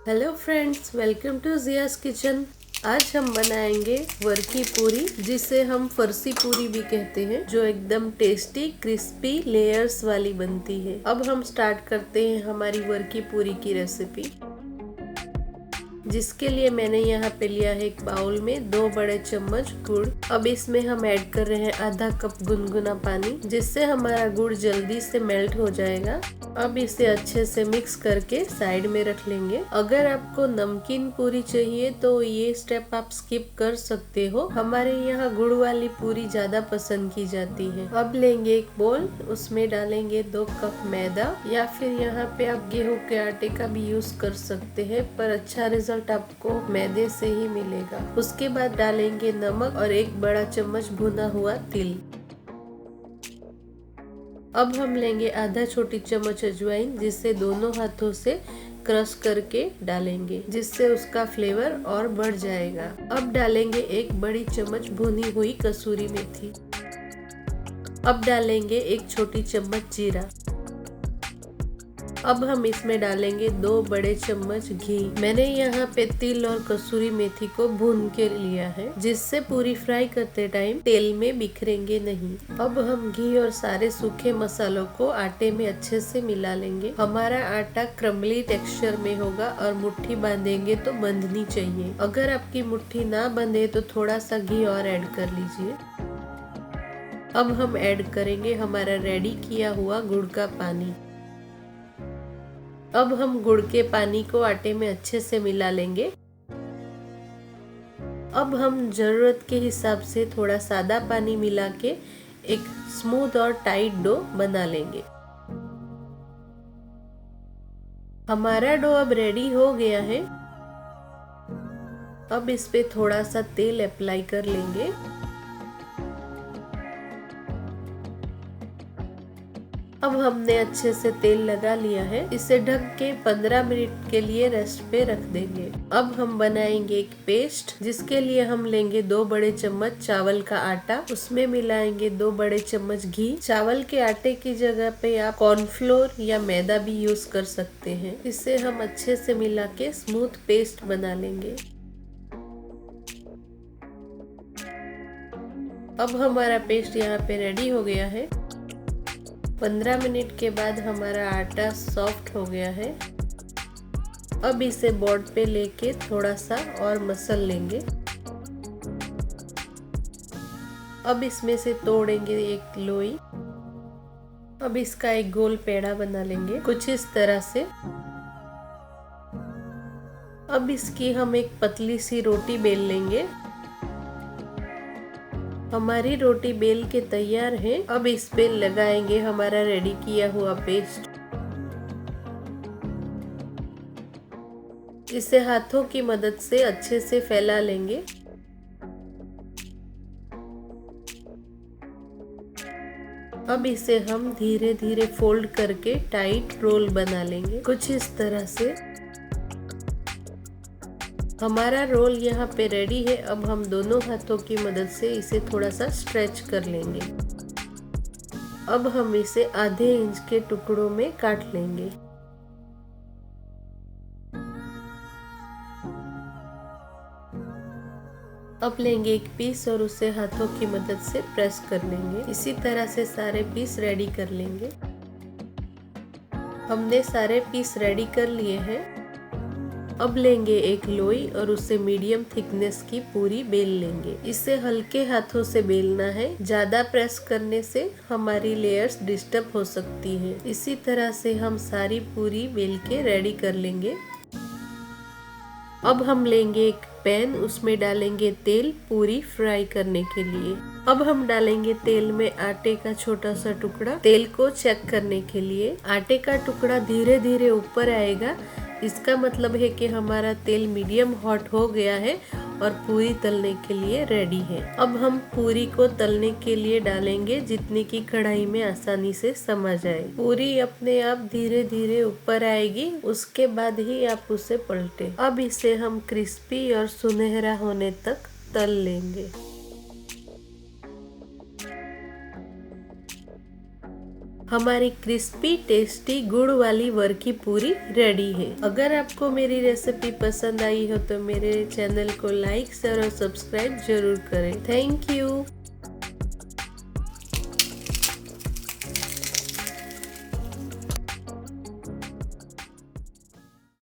Hello friends, welcome to Jia's kitchen. आज हम बनाएंगे वर की पूरी, जिसे हम फरसी पूरी भी कहते हैं, जो एकदम टेस्टी क्रिस्पी लेयर्स वाली बनती है। अब हम स्टार्ट करते हैं हमारी वर की पूरी की रेसिपी, जिसके लिए मैंने यहाँ पे लिया है एक बाउल में 2 बड़े चम्मच गुड़। अब इसमें हम ऐड कर रहे हैं आधा कप गुनगुना पानी, जिससे हमारा गुड़ जल्दी से मेल्ट हो जाएगा। अब इसे अच्छे से मिक्स करके साइड में रख लेंगे। अगर आपको नमकीन पूरी चाहिए तो ये स्टेप आप स्किप कर सकते हो। हमारे यहाँ गुड़ वाली पूरी ज्यादा पसंद की जाती है। अब लेंगे एक बोल, उसमें डालेंगे 2 कप मैदा, या फिर यहाँ पे आप गेहूं के आटे का भी यूज कर सकते हैं, पर अच्छा रिजल्ट आपको मैदे से ही मिलेगा। उसके बाद डालेंगे नमक और 1 बड़ा चम्मच भुना हुआ तिल। अब हम लेंगे आधा छोटी चम्मच अजवाइन, जिसे दोनों हाथों से क्रश करके डालेंगे, जिससे उसका फ्लेवर और बढ़ जाएगा। अब डालेंगे 1 बड़ी चम्मच भुनी हुई कसूरी मेथी। अब डालेंगे 1 छोटी चम्मच जीरा। अब हम इसमें डालेंगे 2 बड़े चम्मच घी। मैंने यहाँ पे तिल और कसूरी मेथी को भून के लिया है, जिससे पूरी फ्राई करते टाइम तेल में बिखरेंगे नहीं। अब हम घी और सारे सूखे मसालों को आटे में अच्छे से मिला लेंगे। हमारा आटा क्रम्बली टेक्सचर में होगा और मुट्ठी बांधेंगे तो बंधनी चाहिए। अगर आपकी मुट्ठी ना बंधे तो थोड़ा सा घी और ऐड कर लीजिए। अब हम ऐड करेंगे हमारा रेडी किया हुआ गुड़ का पानी। अब हम गुड़ के पानी को आटे में अच्छे से मिला लेंगे। अब हम जरूरत के हिसाब से थोड़ा सादा पानी मिला के एक स्मूथ और टाइट डो बना लेंगे। हमारा डो अब रेडी हो गया है। अब इस पे थोड़ा सा तेल अप्लाई कर लेंगे। अब हमने अच्छे से तेल लगा लिया है। इसे ढक के 15 मिनट के लिए रेस्ट पे रख देंगे। अब हम बनाएंगे एक पेस्ट, जिसके लिए हम लेंगे 2 बड़े चम्मच चावल का आटा। उसमें मिलाएंगे 2 बड़े चम्मच घी। चावल के आटे की जगह पे आप कॉर्नफ्लोर या मैदा भी यूज कर सकते हैं। इसे हम अच्छे से मिला के स्मूथ पेस्ट बना लेंगे। अब हमारा पेस्ट यहाँ पे रेडी हो गया है। 15 मिनट के बाद हमारा आटा सॉफ्ट हो गया है। अब इसे बोर्ड पे लेके थोड़ा सा और मसल लेंगे। अब इसमें से तोड़ेंगे एक लोई। अब इसका एक गोल पेड़ा बना लेंगे, कुछ इस तरह से। अब इसकी हम एक पतली सी रोटी बेल लेंगे। हमारी रोटी बेल के तैयार है। अब इस पे लगाएंगे हमारा रेडी किया हुआ पेस्ट। इसे हाथों की मदद से अच्छे से फैला लेंगे। अब इसे हम धीरे धीरे फोल्ड करके टाइट रोल बना लेंगे, कुछ इस तरह से। हमारा रोल यहाँ पे रेडी है। अब हम दोनों हाथों की मदद से इसे थोड़ा सा स्ट्रेच कर लेंगे। अब हम इसे आधे इंच के टुकड़ों में काट लेंगे। अब लेंगे एक पीस और उसे हाथों की मदद से प्रेस कर लेंगे। इसी तरह से सारे पीस रेडी कर लेंगे। हमने सारे पीस रेडी कर लिए हैं। अब लेंगे एक लोई और उसे मीडियम थिकनेस की पूरी बेल लेंगे। इसे हल्के हाथों से बेलना है, ज्यादा प्रेस करने से हमारी लेयर्स डिस्टर्ब हो सकती है। इसी तरह से हम सारी पूरी बेल के रेडी कर लेंगे। अब हम लेंगे एक पैन, उसमें डालेंगे तेल पूरी फ्राई करने के लिए। अब हम डालेंगे तेल में आटे का छोटा सा टुकड़ा, तेल को चेक करने के लिए। आटे का टुकड़ा धीरे धीरे ऊपर आएगा, इसका मतलब है कि हमारा तेल मीडियम हॉट हो गया है और पूरी तलने के लिए रेडी है। अब हम पूरी को तलने के लिए डालेंगे, जितनी की कढ़ाई में आसानी से समझ आए। पूरी अपने आप धीरे धीरे ऊपर आएगी, उसके बाद ही आप उसे पलटे। अब इसे हम क्रिस्पी और सुनहरा होने तक तल लेंगे। हमारी क्रिस्पी टेस्टी गुड़ वाली वर्की पूरी रेडी है। अगर आपको मेरी रेसिपी पसंद आई हो तो मेरे चैनल को लाइक शेयर और सब्सक्राइब जरूर करें। Thank you.